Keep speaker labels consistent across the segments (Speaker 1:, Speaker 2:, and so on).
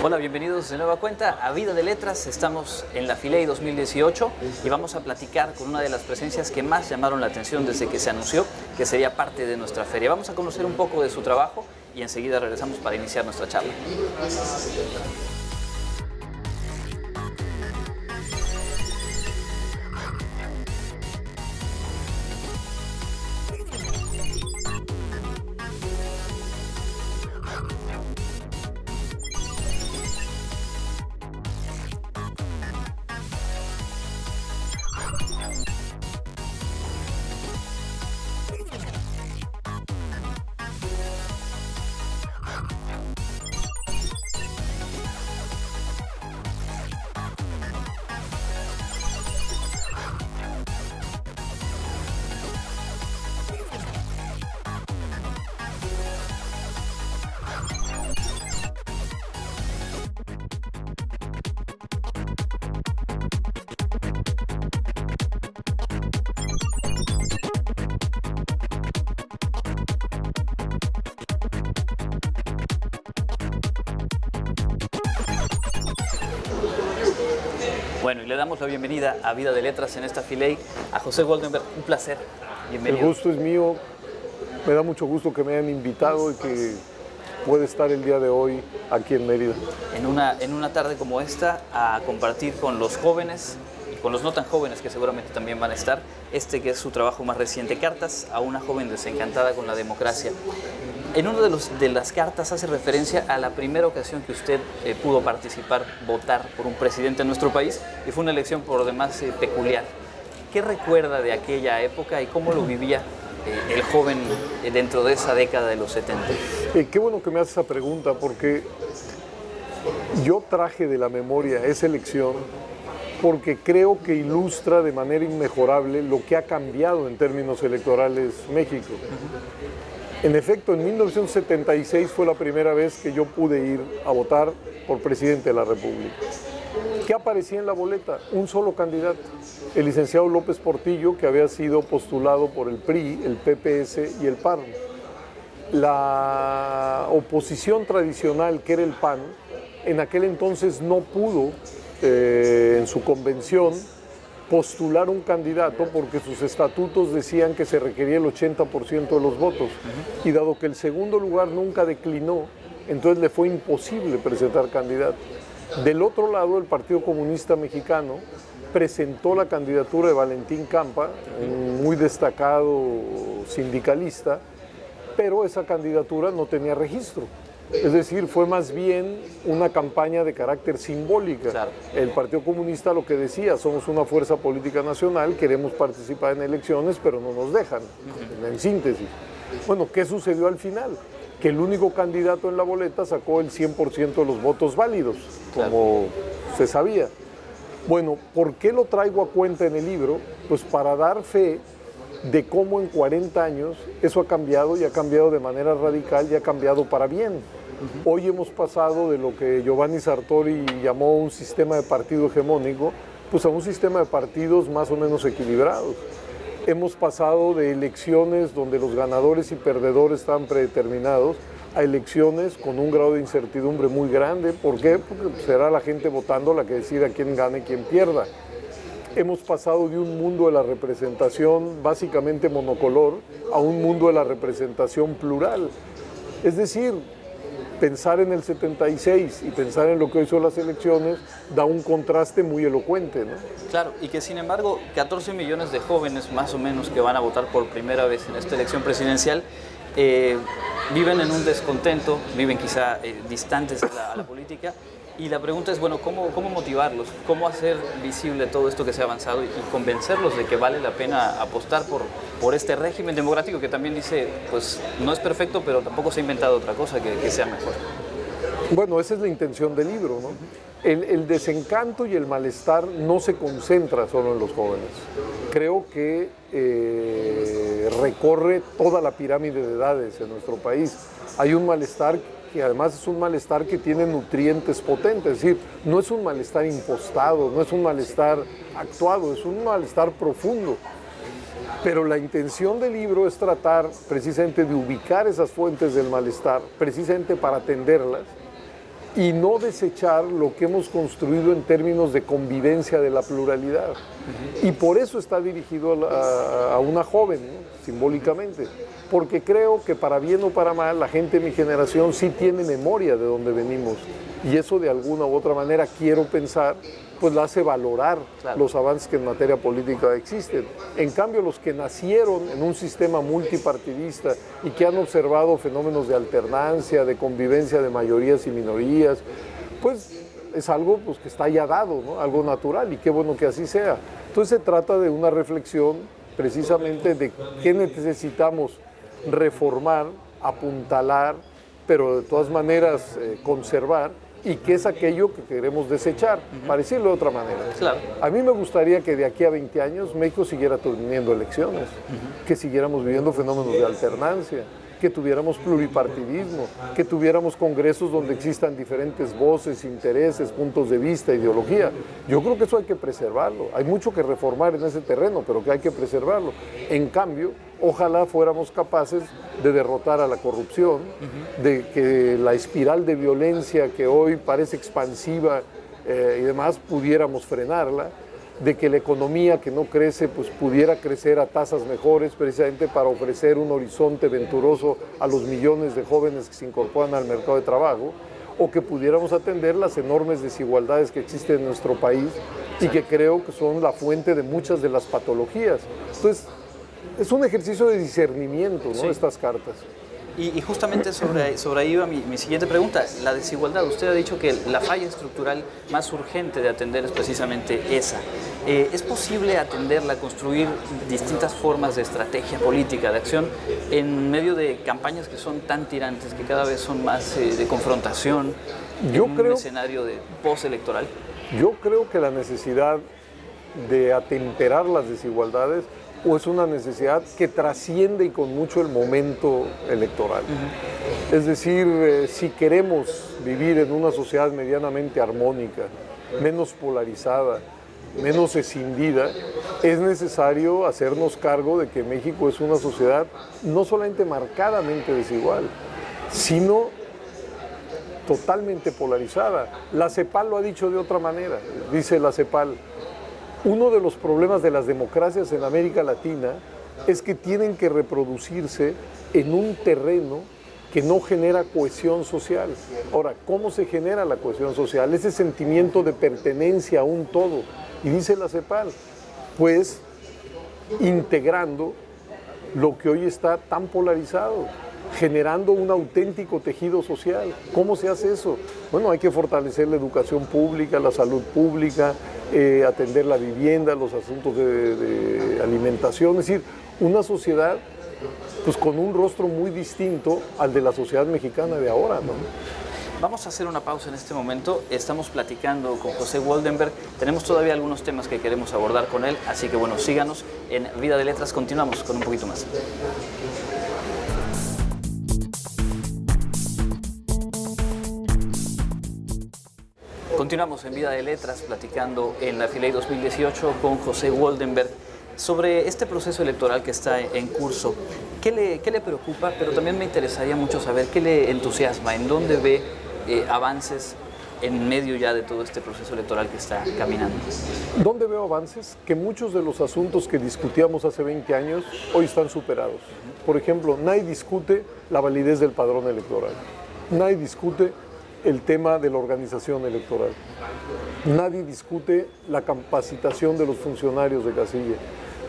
Speaker 1: Hola, bienvenidos de nueva cuenta a Vida de Letras. Estamos en la Filey 2018 y vamos a platicar con una de las presencias que más llamaron la atención desde que se anunció que sería parte de nuestra feria. Vamos a conocer un poco de su trabajo y enseguida regresamos para iniciar nuestra charla. Bueno, y le damos la bienvenida a Vida de Letras en esta Filey a José Goldenberg. Un placer. Bienvenido.
Speaker 2: El gusto es mío. Me da mucho gusto que me hayan invitado y que pueda estar el día de hoy aquí en Mérida.
Speaker 1: En una tarde como esta, a compartir con los jóvenes y con los no tan jóvenes que seguramente también van a estar, que es su trabajo más reciente, Cartas a una joven desencantada con la democracia. En una de las cartas hace referencia a la primera ocasión que usted pudo participar, votar por un presidente en nuestro país, y fue una elección por demás peculiar. ¿Qué recuerda de aquella época y cómo lo vivía el joven dentro de esa década de los 70?
Speaker 2: Qué bueno que me haces esa pregunta, porque yo traje de la memoria esa elección porque creo que ilustra de manera inmejorable lo que ha cambiado en términos electorales México. En efecto, en 1976 fue la primera vez que yo pude ir a votar por presidente de la República. ¿Qué aparecía en la boleta? Un solo candidato, el licenciado López Portillo, que había sido postulado por el PRI, el PPS y el PAN. La oposición tradicional, que era el PAN, en aquel entonces no pudo, en su convención, postular un candidato porque sus estatutos decían que se requería el 80% de los votos. Y dado que el segundo lugar nunca declinó, entonces le fue imposible presentar candidato. Del otro lado, el Partido Comunista Mexicano presentó la candidatura de Valentín Campa, un muy destacado sindicalista, pero esa candidatura no tenía registro. Es decir, fue más bien una campaña de carácter simbólica.
Speaker 1: Claro.
Speaker 2: El Partido Comunista lo que decía, somos una fuerza política nacional, queremos participar en elecciones, pero no nos dejan, en síntesis. Bueno, ¿qué sucedió al final? Que el único candidato en la boleta sacó el 100% de los votos válidos, como se sabía. Bueno, ¿por qué lo traigo a cuenta en el libro? Pues para dar fe de cómo en 40 años eso ha cambiado y ha cambiado de manera radical y ha cambiado para bien. Hoy hemos pasado de lo que Giovanni Sartori llamó un sistema de partido hegemónico, pues a un sistema de partidos más o menos equilibrados. Hemos pasado de elecciones donde los ganadores y perdedores estaban predeterminados a elecciones con un grado de incertidumbre muy grande. ¿Por qué? Porque será la gente votando la que decida quién gane y quién pierda. Hemos pasado de un mundo de la representación básicamente monocolor a un mundo de la representación plural. Es decir, pensar en el 76 y pensar en lo que hoy son las elecciones da un contraste muy elocuente, ¿no?
Speaker 1: Claro, y que sin embargo 14 millones de jóvenes más o menos que van a votar por primera vez en esta elección presidencial viven en un descontento, viven quizá distantes a la política. Y la pregunta es, bueno, ¿cómo motivarlos? ¿Cómo hacer visible todo esto que se ha avanzado y convencerlos de que vale la pena apostar por este régimen democrático que también dice, pues no es perfecto, pero tampoco se ha inventado otra cosa que sea mejor?
Speaker 2: Bueno, esa es la intención del libro, ¿no? El desencanto y el malestar no se concentra solo en los jóvenes. Creo que recorre toda la pirámide de edades en nuestro país. Hay un malestar que además es un malestar que tiene nutrientes potentes, es decir, no es un malestar impostado, no es un malestar actuado, es un malestar profundo. Pero la intención del libro es tratar precisamente de ubicar esas fuentes del malestar, precisamente para atenderlas, y no desechar lo que hemos construido en términos de convivencia de la pluralidad. Y por eso está dirigido a una joven, ¿no? Simbólicamente, porque creo que para bien o para mal la gente de mi generación sí tiene memoria de dónde venimos, y eso de alguna u otra manera, quiero pensar, pues la hace valorar los avances que en materia política existen. En cambio, los que nacieron en un sistema multipartidista y que han observado fenómenos de alternancia, de convivencia de mayorías y minorías, pues es algo pues, que está ya dado, ¿no? Algo natural, y qué bueno que así sea. Entonces se trata de una reflexión precisamente de qué necesitamos reformar, apuntalar, pero de todas maneras conservar, y qué es aquello que queremos desechar, para decirlo de otra manera.
Speaker 1: Claro.
Speaker 2: A mí me gustaría que de aquí a 20 años México siguiera teniendo elecciones, que siguiéramos viviendo fenómenos de alternancia, que tuviéramos pluripartidismo, que tuviéramos congresos donde existan diferentes voces, intereses, puntos de vista, ideología. Yo creo que eso hay que preservarlo. Hay mucho que reformar en ese terreno, pero que hay que preservarlo. En cambio, ojalá fuéramos capaces de derrotar a la corrupción, de que la espiral de violencia que hoy parece expansiva y demás, pudiéramos frenarla, de que la economía que no crece pues pudiera crecer a tasas mejores, precisamente para ofrecer un horizonte venturoso a los millones de jóvenes que se incorporan al mercado de trabajo, o que pudiéramos atender las enormes desigualdades que existen en nuestro país y que creo que son la fuente de muchas de las patologías. Entonces, es un ejercicio de discernimiento, ¿no? Sí. Estas cartas.
Speaker 1: Y justamente sobre ahí va mi siguiente pregunta, la desigualdad. Usted ha dicho que la falla estructural más urgente de atender es precisamente esa. ¿Es posible atenderla, construir distintas formas de estrategia política, de acción, en medio de campañas que son tan tirantes, que cada vez son más de confrontación, en un escenario de postelectoral? Yo
Speaker 2: creo que la necesidad de atemperar las desigualdades o es una necesidad que trasciende y con mucho el momento electoral. Es decir, si queremos vivir en una sociedad medianamente armónica, menos polarizada, menos escindida, es necesario hacernos cargo de que México es una sociedad no solamente marcadamente desigual, sino totalmente polarizada. La CEPAL lo ha dicho de otra manera, dice la CEPAL: uno de los problemas de las democracias en América Latina es que tienen que reproducirse en un terreno que no genera cohesión social. Ahora, ¿cómo se genera la cohesión social? Ese sentimiento de pertenencia a un todo. Y dice la CEPAL, pues integrando lo que hoy está tan polarizado, generando un auténtico tejido social. ¿Cómo se hace eso? Bueno, hay que fortalecer la educación pública, la salud pública, atender la vivienda, los asuntos de alimentación, es decir, una sociedad pues, con un rostro muy distinto al de la sociedad mexicana de ahora, ¿no?
Speaker 1: Vamos a hacer una pausa en este momento. Estamos platicando con José Woldenberg. Tenemos todavía algunos temas que queremos abordar con él, así que bueno, síganos en Vida de Letras. Continuamos con un poquito más. Continuamos en Vida de Letras platicando en la Filey 2018 con José Woldenberg sobre este proceso electoral que está en curso. ¿Qué le preocupa? Pero también me interesaría mucho saber qué le entusiasma, en dónde ve avances en medio ya de todo este proceso electoral que está caminando.
Speaker 2: ¿Dónde veo avances? Que muchos de los asuntos que discutíamos hace 20 años hoy están superados. Por ejemplo, nadie discute la validez del padrón electoral. Nadie discute el tema de la organización electoral. Nadie discute la capacitación de los funcionarios de casilla.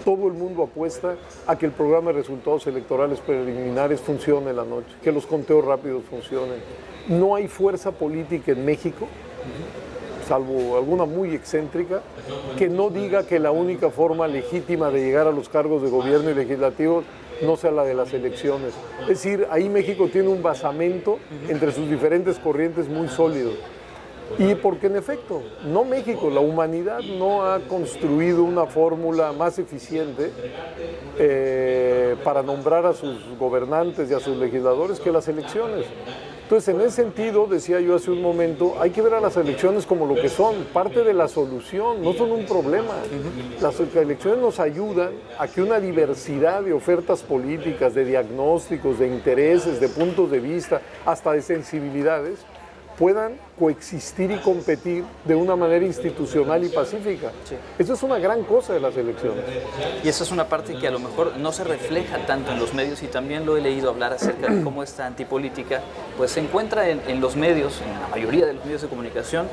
Speaker 2: Todo el mundo apuesta a que el programa de resultados electorales preliminares funcione en la noche, que los conteos rápidos funcionen. No hay fuerza política en México, salvo alguna muy excéntrica, que no diga que la única forma legítima de llegar a los cargos de gobierno y legislativo no sea la de las elecciones. Es decir, ahí México tiene un basamento entre sus diferentes corrientes muy sólido. Y porque en efecto, no México, la humanidad no ha construido una fórmula más eficiente para nombrar a sus gobernantes y a sus legisladores que las elecciones. Entonces, en ese sentido, decía yo hace un momento, hay que ver a las elecciones como lo que son, parte de la solución, no son un problema. Las elecciones nos ayudan a que una diversidad de ofertas políticas, de diagnósticos, de intereses, de puntos de vista, hasta de sensibilidades, puedan coexistir y competir de una manera institucional y pacífica.
Speaker 1: Sí.
Speaker 2: Eso es una gran cosa de las elecciones.
Speaker 1: Y esa es una parte que a lo mejor no se refleja tanto en los medios, y también lo he leído hablar acerca de cómo esta antipolítica pues se encuentra en los medios, en la mayoría de los medios de comunicación,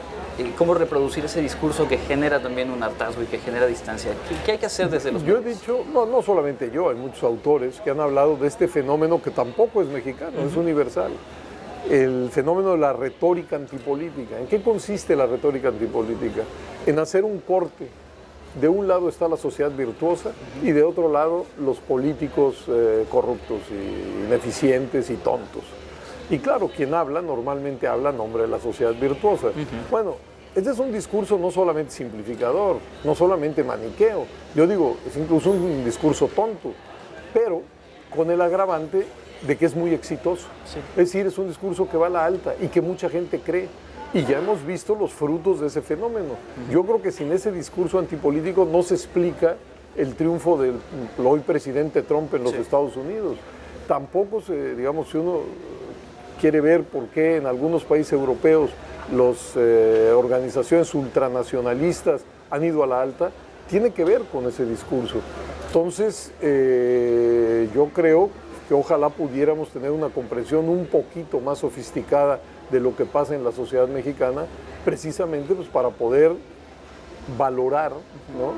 Speaker 1: cómo reproducir ese discurso que genera también un hartazgo y que genera distancia. ¿Qué hay que hacer desde los medios?
Speaker 2: Yo he dicho, no solamente yo, hay muchos autores que han hablado de este fenómeno que tampoco es mexicano, es universal. El fenómeno de la retórica antipolítica. ¿En qué consiste la retórica antipolítica? En hacer un corte. De un lado está la sociedad virtuosa y de otro lado los políticos corruptos y ineficientes y tontos. Y claro, quien habla normalmente habla en nombre de la sociedad virtuosa. Bueno, este es un discurso no solamente simplificador, no solamente maniqueo. Yo digo, es incluso un discurso tonto, pero con el agravante de que es muy exitoso.
Speaker 1: Sí.
Speaker 2: Es decir, es un discurso que va a la alta y que mucha gente cree. Y ya hemos visto los frutos de ese fenómeno. Yo creo que sin ese discurso antipolítico no se explica el triunfo del hoy presidente Trump en los Estados Unidos. Tampoco digamos, si uno quiere ver por qué en algunos países europeos las organizaciones ultranacionalistas han ido a la alta, tiene que ver con ese discurso. Entonces, yo creo que ojalá pudiéramos tener una comprensión un poquito más sofisticada de lo que pasa en la sociedad mexicana, precisamente pues, para poder valorar, ¿no?,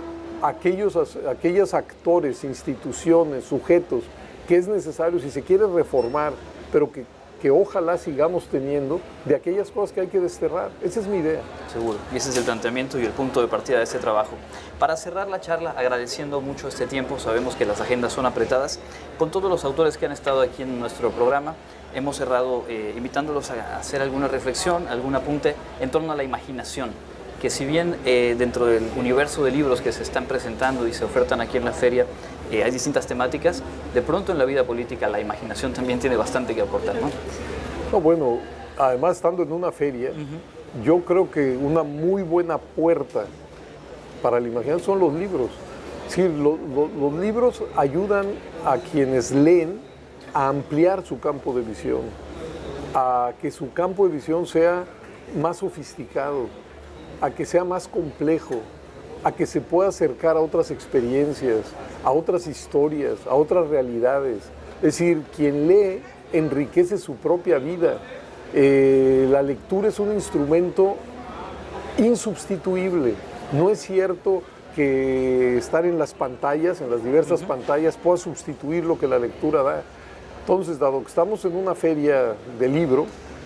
Speaker 2: aquellos actores, instituciones, sujetos que es necesario, si se quiere reformar, pero que ojalá sigamos teniendo, de aquellas cosas que hay que desterrar. Esa es mi idea.
Speaker 1: Seguro, y ese es el planteamiento y el punto de partida de este trabajo. Para cerrar la charla, agradeciendo mucho este tiempo, sabemos que las agendas son apretadas, con todos los autores que han estado aquí en nuestro programa, hemos cerrado invitándolos a hacer alguna reflexión, algún apunte en torno a la imaginación, que si bien dentro del universo de libros que se están presentando y se ofertan aquí en la feria, hay distintas temáticas, de pronto en la vida política la imaginación también tiene bastante que aportar, ¿no?
Speaker 2: No, bueno, además estando en una feria, yo creo que una muy buena puerta para la imaginación son los libros. Es decir, los libros ayudan a quienes leen a ampliar su campo de visión, a que su campo de visión sea más sofisticado, a que sea más complejo, a que se pueda acercar a otras experiencias, a otras historias, a otras realidades. Es decir, quien lee enriquece su propia vida. La lectura es un instrumento insubstituible. No es cierto que estar en las pantallas, en las diversas pantallas, pueda sustituir lo que la lectura da. Entonces, dado que estamos en una feria de libro,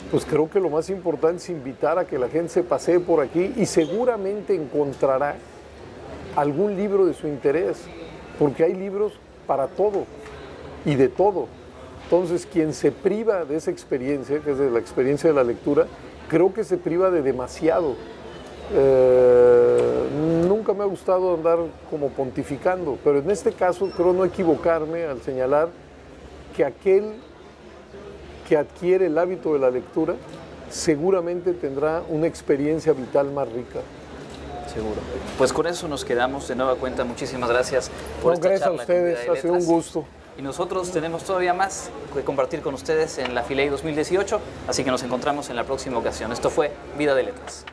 Speaker 2: pues creo que lo más importante es invitar a que la gente se pasee por aquí y seguramente encontrará algún libro de su interés, porque hay libros para todo y de todo. Entonces, quien se priva de esa experiencia, que es de la experiencia de la lectura, creo que se priva de demasiado. Nunca me ha gustado andar como pontificando, pero en este caso creo no equivocarme al señalar que aquel que adquiere el hábito de la lectura seguramente tendrá una experiencia vital más rica.
Speaker 1: Seguro. Pues con eso nos quedamos de nueva cuenta. Muchísimas gracias por esta
Speaker 2: gracias
Speaker 1: charla.
Speaker 2: a ustedes, ha sido un gusto.
Speaker 1: Y nosotros tenemos todavía más que compartir con ustedes en la Filey 2018, así que nos encontramos en la próxima ocasión. Esto fue Vida de Letras.